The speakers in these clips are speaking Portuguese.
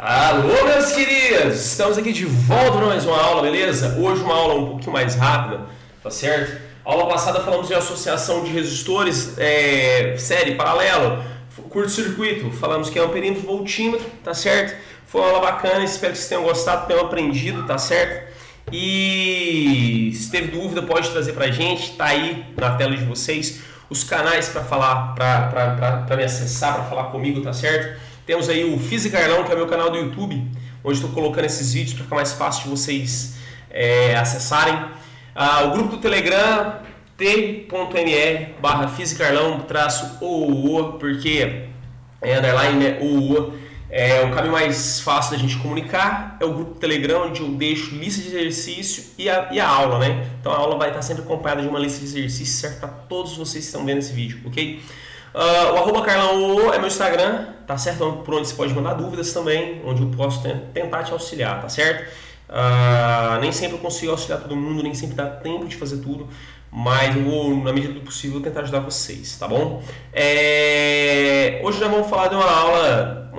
Alô, meus queridos! Estamos aqui de volta para mais uma aula, beleza? Hoje uma aula um pouquinho mais rápida, tá certo? Aula passada falamos de associação de resistores, série, paralelo, curto-circuito, falamos que é amperímetro, voltímetro, tá certo? Foi uma aula bacana, espero que vocês tenham gostado, tenham aprendido, tá certo? E se teve dúvida pode trazer pra gente, tá aí na tela de vocês os canais para falar, para me acessar, para falar comigo, tá certo? Temos aí o Física Carlão, que é o meu canal do YouTube, onde estou colocando esses vídeos para ficar mais fácil de vocês acessarem. O grupo do Telegram, t.me/fisicarlão-OO, porque underline OO é o caminho mais fácil da gente comunicar. É o grupo do Telegram, onde eu deixo lista de exercício e a aula, né? Então a aula vai estar sempre acompanhada de uma lista de exercícios, certo? Para todos vocês que estão vendo esse vídeo, ok? O @carlão é meu Instagram, tá certo? Por onde você pode mandar dúvidas também, onde eu posso tentar te auxiliar, tá certo? Nem sempre eu consigo auxiliar todo mundo, nem sempre dá tempo de fazer tudo, mas eu vou, na medida do possível, tentar ajudar vocês, tá bom? Hoje nós vamos falar de uma aula,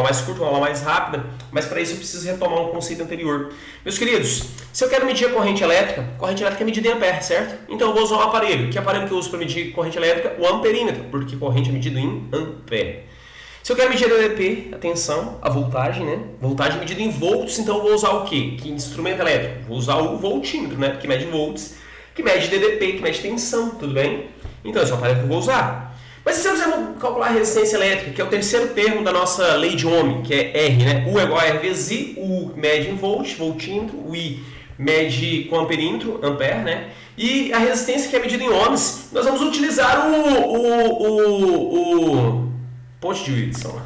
mais curta, uma aula mais rápida, mas para isso eu preciso retomar um conceito anterior. Meus queridos, se eu quero medir a corrente elétrica é medida em ampere, certo? Então eu vou usar um aparelho. Que aparelho que eu uso para medir corrente elétrica? O amperímetro, porque corrente é medida em ampere. Se eu quero medir a DDP, a tensão, a voltagem, né? Voltagem medida em volts, então eu vou usar o quê? Que instrumento elétrico? Vou usar o voltímetro, né? Que mede volts, que mede DDP, que mede tensão, tudo bem? Então esse é o aparelho que eu vou usar. Mas se eu quiser calcular a resistência elétrica, que é o terceiro termo da nossa lei de Ohm, que é R, né? U é igual a R vezes I, U mede em volt, voltímetro, o I mede com amperímetro, ampere, né? E a resistência que é medida em ohms, nós vamos utilizar o ponte de Wheatstone.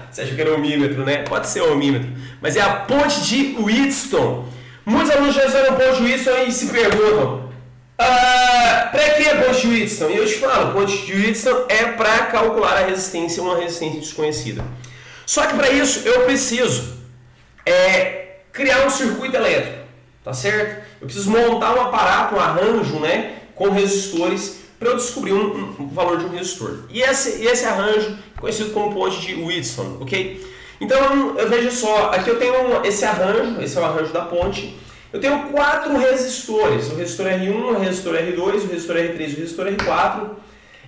Você acha que era ohmímetro, né? Pode ser ohmímetro, mas é a ponte de Wheatstone. Muitos alunos já usaram ponte de Wheatstone e se perguntam: para que a ponte de Wheatstone? E eu te falo, ponte de Wheatstone é para calcular a resistência, uma resistência desconhecida. Só que para isso eu preciso criar um circuito elétrico, tá certo? Eu preciso montar um aparato, um arranjo, né, com resistores para eu descobrir o valor de um resistor. E esse arranjo é conhecido como ponte de Wheatstone, ok? Então, veja só, aqui eu tenho esse arranjo, esse é o arranjo da ponte. Eu tenho 4 resistores, o resistor R1, o resistor R2, o resistor R3 e o resistor R4.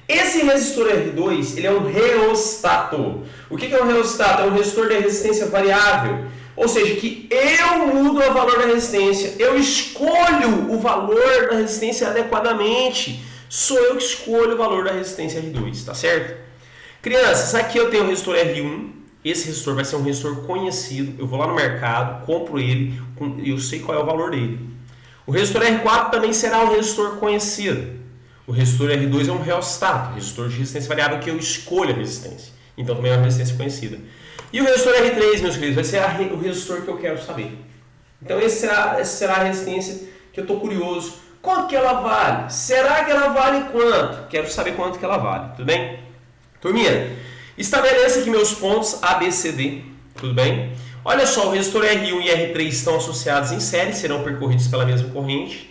Esse resistor R2, ele é um reostato. O que é um reostato? É um resistor de resistência variável. Ou seja, que eu mudo o valor da resistência, eu escolho o valor da resistência adequadamente. Sou eu que escolho o valor da resistência R2, tá certo? Crianças, aqui eu tenho o resistor R1. Esse resistor vai ser um resistor conhecido. Eu vou lá no mercado, compro ele e eu sei qual é o valor dele. O resistor R4 também será um resistor conhecido. O resistor R2 é um reostato, resistor de resistência variável que eu escolho a resistência. Então também é uma resistência conhecida. E o resistor R3, meus queridos, vai ser o resistor que eu quero saber. Então essa será a resistência que eu estou curioso. Quanto que ela vale? Será que ela vale quanto? Quero saber quanto que ela vale, tudo bem? Turminha, estabeleça aqui meus pontos A, B, C, D, tudo bem? Olha só, o resistor R1 e R3 estão associados em série, serão percorridos pela mesma corrente.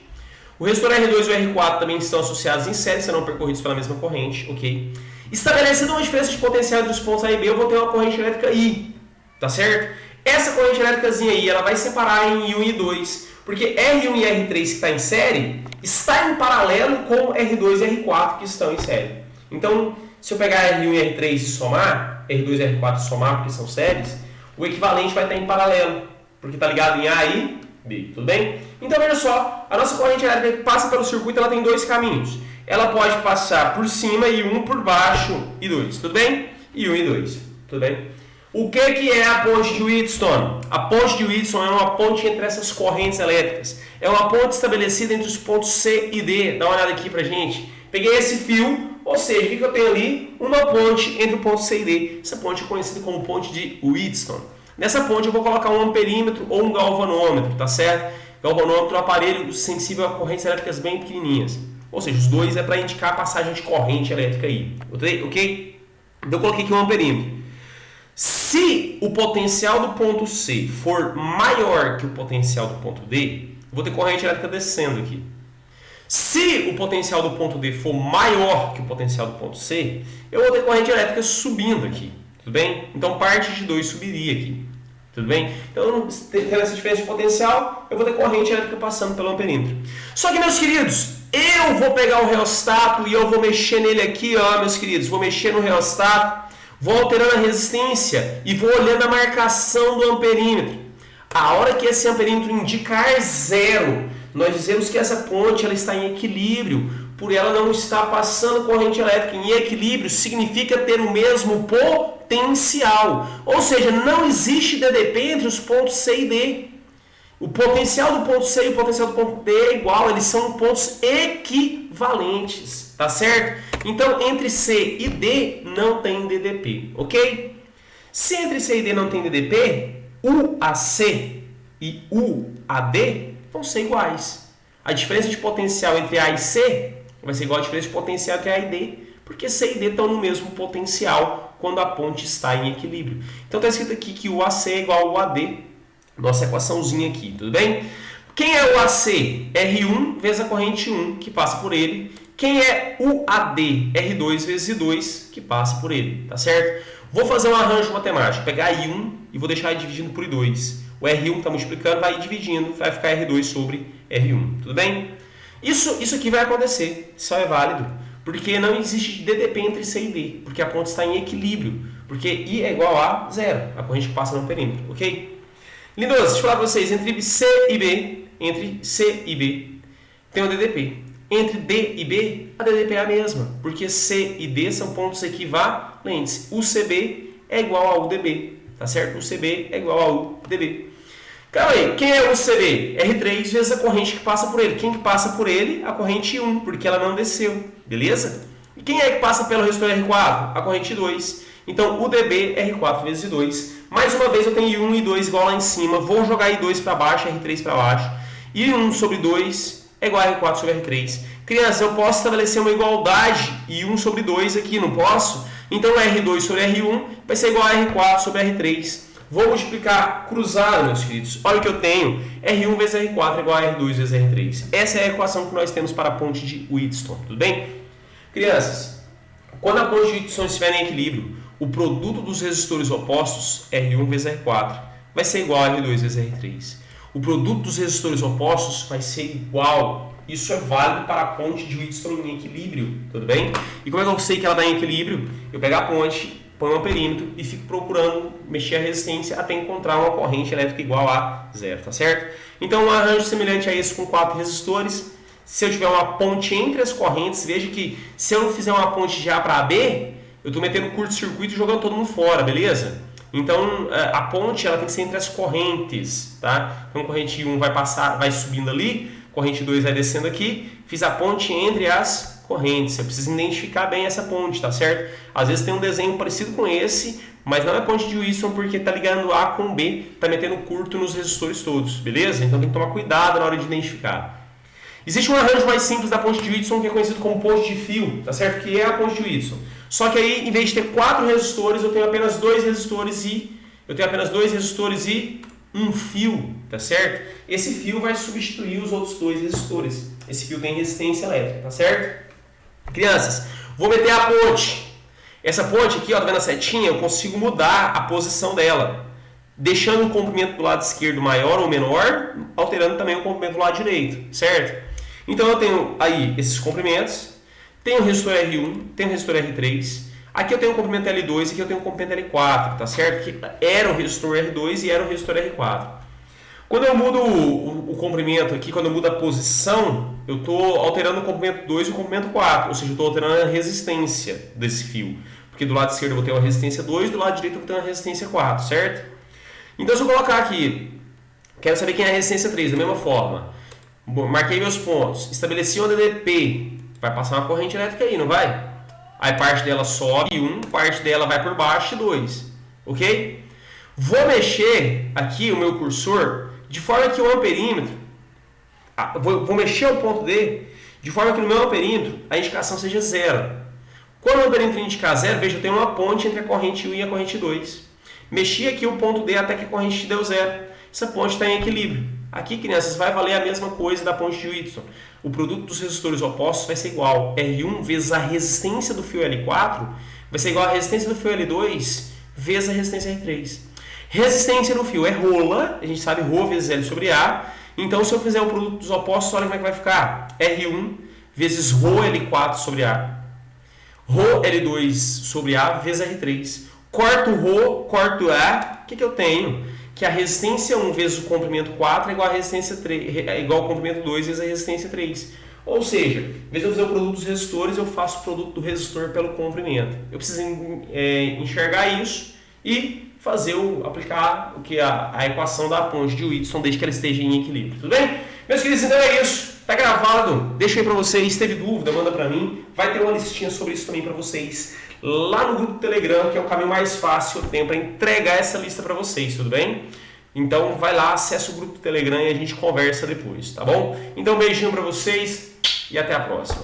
O resistor R2 e o R4 também estão associados em série, serão percorridos pela mesma corrente, ok? Estabelecendo uma diferença de potencial entre os pontos A e B, eu vou ter uma corrente elétrica I, tá certo? Essa corrente elétricazinha I, ela vai separar em I1 e I2, porque R1 e R3 que está em série, está em paralelo com R2 e R4 que estão em série. Então, se eu pegar R1 e R3 e somar, R2 e R4 somar, porque são séries, o equivalente vai estar em paralelo, porque está ligado em A e B, tudo bem? Então veja só, a nossa corrente elétrica que passa pelo circuito, ela tem 2 caminhos. Ela pode passar por cima e um por baixo e 2, tudo bem? E 1 e 2, tudo bem? O que é a ponte de Wheatstone? A ponte de Wheatstone é uma ponte entre essas correntes elétricas. É uma ponte estabelecida entre os pontos C e D. Dá uma olhada aqui pra gente. Peguei esse fio, ou seja, o que eu tenho ali? Uma ponte entre o ponto C e D. Essa ponte é conhecida como ponte de Wheatstone. Nessa ponte eu vou colocar um amperímetro ou um galvanômetro, tá certo? Galvanômetro é um aparelho sensível a correntes elétricas bem pequenininhas. Ou seja, os dois é para indicar a passagem de corrente elétrica aí, ok? Então eu coloquei aqui um amperímetro. Se o potencial do ponto C for maior que o potencial do ponto D, eu vou ter corrente elétrica descendo aqui. Se o potencial do ponto D for maior que o potencial do ponto C, eu vou ter corrente elétrica subindo aqui. Tudo bem? Então parte de 2 subiria aqui. Tudo bem? Então, tendo essa diferença de potencial, eu vou ter corrente elétrica passando pelo amperímetro. Só que, meus queridos, eu vou pegar o reostato e eu vou mexer nele aqui, ó, meus queridos. Vou mexer no reostato, vou alterando a resistência e vou olhando a marcação do amperímetro. A hora que esse amperímetro indicar 0, nós dizemos que essa ponte ela está em equilíbrio, por ela não estar passando corrente elétrica. Em equilíbrio significa ter o mesmo potencial, ou seja, não existe DDP entre os pontos C e D. O potencial do ponto C e o potencial do ponto D é igual, eles são pontos equivalentes, tá certo? Então, entre C e D não tem DDP, ok? Se entre C e D não tem DDP, UAC e UAD vão ser iguais. A diferença de potencial entre A e C vai ser igual à diferença de potencial entre A e D, porque C e D estão no mesmo potencial quando a ponte está em equilíbrio. Então está escrito aqui que o AC é igual ao AD, nossa equaçãozinha aqui, tudo bem? Quem é o AC? R1 vezes a corrente 1 que passa por ele. Quem é o AD? R2 vezes I2 que passa por ele, tá certo? Vou fazer um arranjo matemático, pegar I1 e vou deixar dividindo por I2. O R1 está multiplicando, vai dividindo, vai ficar R2 sobre R1, tudo bem? Isso aqui vai acontecer, isso é válido, porque não existe DDP entre C e D, porque a ponte está em equilíbrio, porque I é igual a 0, a corrente que passa no perímetro, ok? Lindoso, deixa eu falar para vocês, entre C e B, tem o DDP. Entre D e B, a DDP é a mesma, porque C e D são pontos equivalentes. O CB é igual ao UDB, tá certo? O CB é igual ao UDB. Calma aí, quem é o CB? R3 vezes a corrente que passa por ele. Quem que passa por ele? A corrente 1, porque ela não desceu, beleza? E quem é que passa pelo resistor R4? A corrente 2. Então, UDB R4 vezes I2. Mais uma vez eu tenho I1 e I2 igual lá em cima. Vou jogar I2 para baixo, R3 para baixo. I1 sobre 2 é igual a R4 sobre R3. Crianças, eu posso estabelecer uma igualdade I1 sobre 2 aqui, não posso? Então, R2 sobre R1 vai ser igual a R4 sobre R3. Vou multiplicar cruzado, meus queridos. Olha o que eu tenho. R1 vezes R4 é igual a R2 vezes R3. Essa é a equação que nós temos para a ponte de Wheatstone, tudo bem? Crianças, quando a ponte de Wheatstone estiver em equilíbrio, o produto dos resistores opostos, R1 vezes R4, vai ser igual a R2 vezes R3. O produto dos resistores opostos vai ser igual. Isso é válido para a ponte de Wheatstone em equilíbrio, tudo bem? E como é que eu sei que ela está em equilíbrio? Eu pego a ponte, ponho um perímetro e fico procurando mexer a resistência até encontrar uma corrente elétrica igual a 0, tá certo? Então, um arranjo semelhante a esse com 4 resistores. Se eu tiver uma ponte entre as correntes, veja que se eu fizer uma ponte de A para B, eu estou metendo curto-circuito e jogando todo mundo fora, beleza? Então, a ponte ela tem que ser entre as correntes, tá? Então, corrente 1 vai passar, vai subindo ali, corrente 2 vai descendo aqui, fiz a ponte entre as correntes. Você precisa identificar bem essa ponte, tá certo? Às vezes tem um desenho parecido com esse, mas não é ponte de Wheatstone porque está ligando A com B, está metendo curto nos resistores todos, beleza? Então tem que tomar cuidado na hora de identificar. Existe um arranjo mais simples da ponte de Wheatstone que é conhecido como ponte de fio, tá certo? Que é a ponte de Wheatstone. Só que aí, em vez de ter 4 resistores, eu tenho apenas 2 resistores e um fio, tá certo? Esse fio vai substituir os outros 2 resistores. Esse fio tem resistência elétrica, tá certo? Crianças, vou meter a ponte. Essa ponte aqui, ó, tá vendo a setinha? Eu consigo mudar a posição dela, deixando o comprimento do lado esquerdo maior ou menor, alterando também o comprimento do lado direito, certo? Então eu tenho aí esses comprimentos, tenho o resistor R1, tenho o resistor R3, aqui eu tenho o comprimento L2, aqui eu tenho o comprimento L4, tá certo? Que era o resistor R2 e era o resistor R4. Quando eu mudo o comprimento aqui, quando eu mudo a posição, eu estou alterando o comprimento 2 e o comprimento 4, ou seja, eu estou alterando a resistência desse fio. Porque do lado esquerdo eu vou ter uma resistência 2, do lado direito eu vou ter uma resistência 4, certo? Então se eu colocar aqui, quero saber quem é a resistência 3, da mesma forma. Marquei meus pontos, estabeleci um DDP, vai passar uma corrente elétrica aí, não vai? Aí parte dela sobe 1, parte dela vai por baixo 2, ok? Vou mexer aqui o meu cursor de forma que o amperímetro, vou mexer o ponto D de forma que no meu amperímetro a indicação seja 0. Quando o amperímetro indicar 0, veja, eu tenho uma ponte entre a corrente 1 e a corrente 2. Mexi aqui o ponto D até que a corrente deu 0. Essa ponte está em equilíbrio. Aqui, crianças, vai valer a mesma coisa da ponte de Wheatstone. O produto dos resistores opostos vai ser igual. R1 vezes a resistência do fio L4 vai ser igual a resistência do fio L2 vezes a resistência R3. Resistência no fio é rola, a gente sabe ρ vezes L sobre A. Então, se eu fizer o produto dos opostos, olha como é que vai ficar. R1 vezes ρ L4 sobre A. ρ L2 sobre A vezes R3. Corto ρ, corto A, o que eu tenho? Que a resistência 1 vezes o comprimento 4 é igual a resistência 3, é igual ao comprimento 2 vezes a resistência 3. Ou seja, em vez de eu fazer o produto dos resistores, eu faço o produto do resistor pelo comprimento. Eu preciso enxergar isso e aplicar a equação da ponte de Whitson desde que ela esteja em equilíbrio. Tudo bem? Meus queridos, então é isso. Tá gravado. Deixa aí pra vocês. Se teve dúvida, manda pra mim. Vai ter uma listinha sobre isso também pra vocês lá no grupo do Telegram, que é o caminho mais fácil que eu tenho para entregar essa lista para vocês, tudo bem? Então vai lá, acessa o grupo do Telegram e a gente conversa depois, tá bom? Então um beijinho para vocês e até a próxima.